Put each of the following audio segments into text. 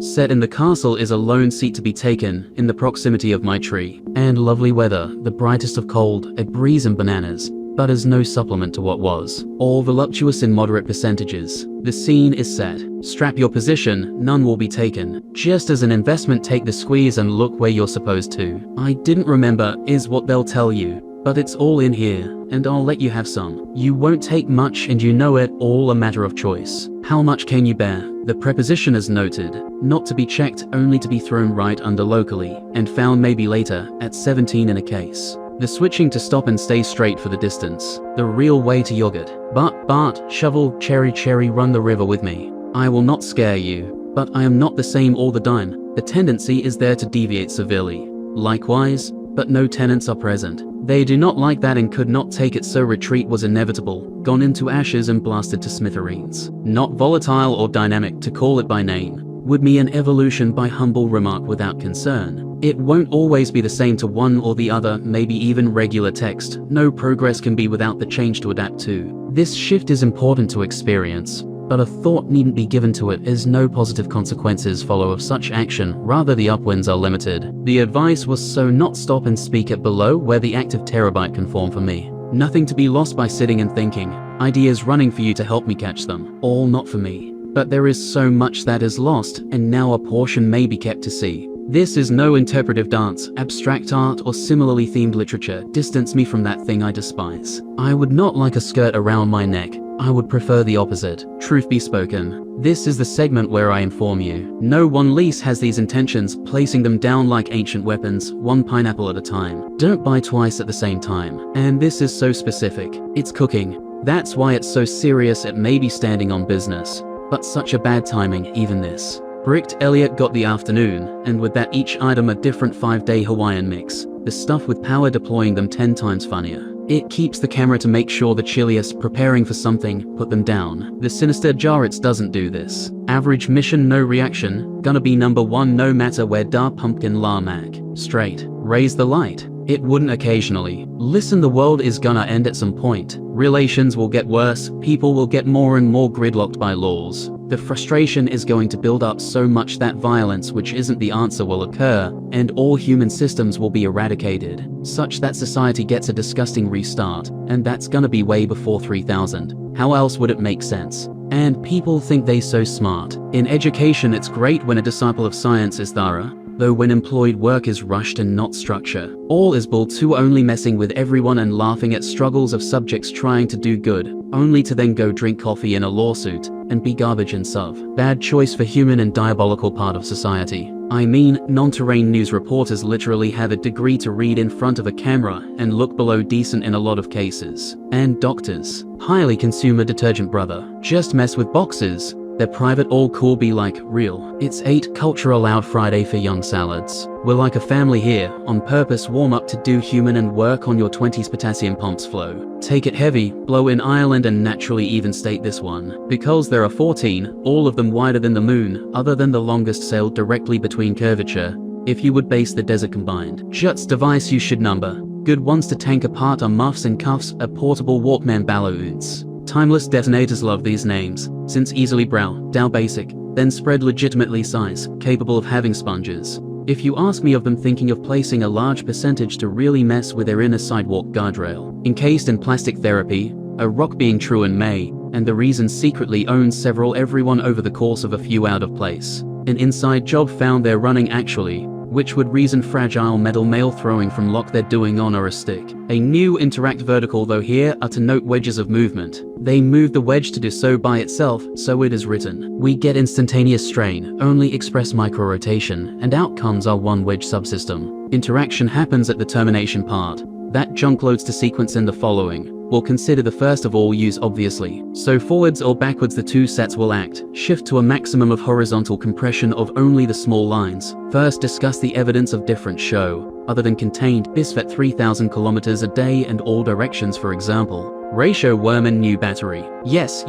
Set in the castle is a lone seat to be taken, in the proximity of my tree. And lovely weather, the brightest of cold, a breeze and bananas, but as no supplement to what was. All voluptuous in moderate percentages. The scene is set. Strap your position, none will be taken. Just as an investment, take the squeeze and look where you're supposed to. I didn't remember, is what they'll tell you. But it's all in here, and I'll let you have some. You won't take much and you know it, all a matter of choice. How much can you bear? The preposition is noted, not to be checked, only to be thrown right under locally, and found maybe later, at 17 in a case. The switching to stop and stay straight for the distance. The real way to yogurt. Bart, shovel, cherry, run the river with me. I will not scare you, but I am not the same all the time. The tendency is there to deviate severely. Likewise, but no tenants are present. They do not like that and could not take it, so retreat was inevitable, gone into ashes and blasted to smithereens. Not volatile or dynamic, to call it by name, would be an evolution by humble remark without concern. It won't always be the same to one or the other, maybe even regular text. No progress can be without the change to adapt to. This shift is important to experience, but a thought needn't be given to it, as no positive consequences follow of such action, rather the upwinds are limited. The advice was so not stop and speak it below where the active terabyte can form for me. Nothing to be lost by sitting and thinking. Ideas running for you to help me catch them. All not for me. But there is so much that is lost, and now a portion may be kept to see. This is no interpretive dance, abstract art, or similarly themed literature. Distance me from that thing I despise. I would not like a skirt around my neck. I would prefer the opposite. Truth be spoken, this is the segment where I inform you. No one lease has these intentions, placing them down like ancient weapons, one pineapple at a time. Don't buy twice at the same time. And this is so specific. It's cooking. That's why it's so serious. It may be standing on business, but such a bad timing, even this. Bricked Elliot got the afternoon, and with that each item a different 5-day Hawaiian mix. The stuff with power deploying them 10 times funnier. It keeps the camera to make sure the chilliest, preparing for something, put them down. The sinister Jarrets doesn't do this. Average mission, no reaction, gonna be number one no matter where da pumpkin la mac. Straight. Raise the light. It wouldn't occasionally. Listen, the world is gonna end at some point. Relations will get worse, people will get more and more gridlocked by laws. The frustration is going to build up so much that violence, which isn't the answer, will occur, and all human systems will be eradicated, such that society gets a disgusting restart, and that's gonna be way before 3000. How else would it make sense? And people think they so smart. In education, it's great when a disciple of science is thorough, though when employed work is rushed and not structure. All is bull too, only messing with everyone and laughing at struggles of subjects trying to do good, only to then go drink coffee in a lawsuit, and be garbage and suv. Bad choice for human and diabolical part of society. I mean, non-terrain news reporters literally have a degree to read in front of a camera and look below decent in a lot of cases. And doctors. Highly consumer detergent brother. Just mess with boxes. They're private, all cool, be like, real. It's 8 culture allowed Friday for young salads. We're like a family here, on purpose, warm up to do human and work on your 20s potassium pumps flow. Take it heavy, blow in Ireland and naturally even state this one. Because there are 14, all of them wider than the moon, other than the longest sailed directly between curvature, if you would base the desert combined. Juts device you should number. Good ones to tank apart are muffs and cuffs, a portable Walkman balloons. Timeless detonators love these names, since easily dow basic, then spread legitimately size, capable of having sponges. If you ask me of them, thinking of placing a large percentage to really mess with their inner sidewalk guardrail. Encased in plastic therapy, a rock being true in May, and the reason secretly owns several, everyone over the course of a few out of place. An inside job found they're running actually, which would reason fragile metal mail throwing from lock they're doing on or a stick. A new interact vertical, though here are to note wedges of movement. They move the wedge to do so by itself, so it is written. We get instantaneous strain, only express micro-rotation, and outcomes are one wedge subsystem. Interaction happens at the termination part. That junk loads to sequence in the following. We'll consider the first of all use obviously. So forwards or backwards the two sets will act. Shift to a maximum of horizontal compression of only the small lines. First discuss the evidence of different show, other than contained, BISFET 3000 kilometers a day and all directions, for example. Ratio Werman new battery. Yes,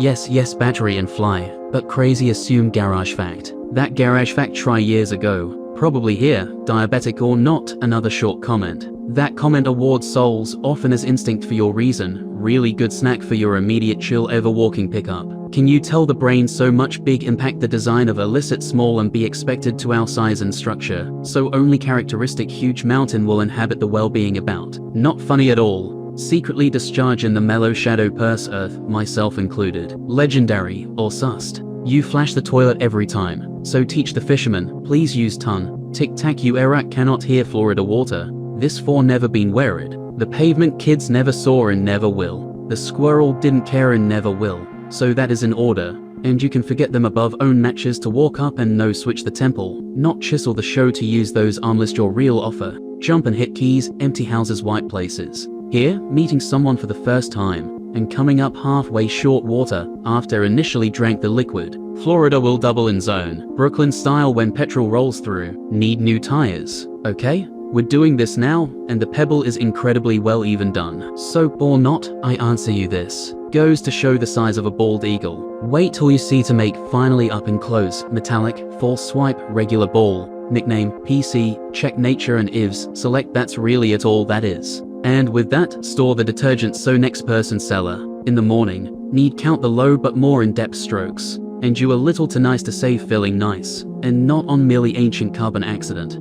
battery and fly. But crazy assume garage fact. That garage fact try years ago. Probably here, diabetic or not, another short comment. That comment awards souls, often as instinct for your reason, really good snack for your immediate chill ever walking pickup. Can you tell the brain so much big impact the design of illicit small and be expected to our size and structure, so only characteristic huge mountain will inhabit the well-being about. Not funny at all. Secretly discharge in the mellow shadow purse earth, myself included. Legendary, or sussed. You flash the toilet every time, so teach the fisherman, please use ton. Tic-tac you Iraq cannot hear Florida water. This for never been wearied. The pavement kids never saw and never will. The squirrel didn't care and never will. So that is in order. And you can forget them above own matches to walk up and no switch the temple, not chisel the show to use those armless your real offer. Jump and hit keys, empty houses, white places. Here, meeting someone for the first time, and coming up halfway short water, after initially drank the liquid. Florida will double in zone. Brooklyn style when petrol rolls through. Need new tires. Okay? We're doing this now, and the pebble is incredibly well even done. Soap or not, I answer you this. Goes to show the size of a bald eagle. Wait till you see to make finally up and close, metallic, false swipe, regular ball. Nickname, PC, check nature and IVs, select that's really it all that is. And with that, store the detergent so next person seller. In the morning, need count the low but more in-depth strokes. And you a little too nice to say feeling nice, and not on merely ancient carbon accident.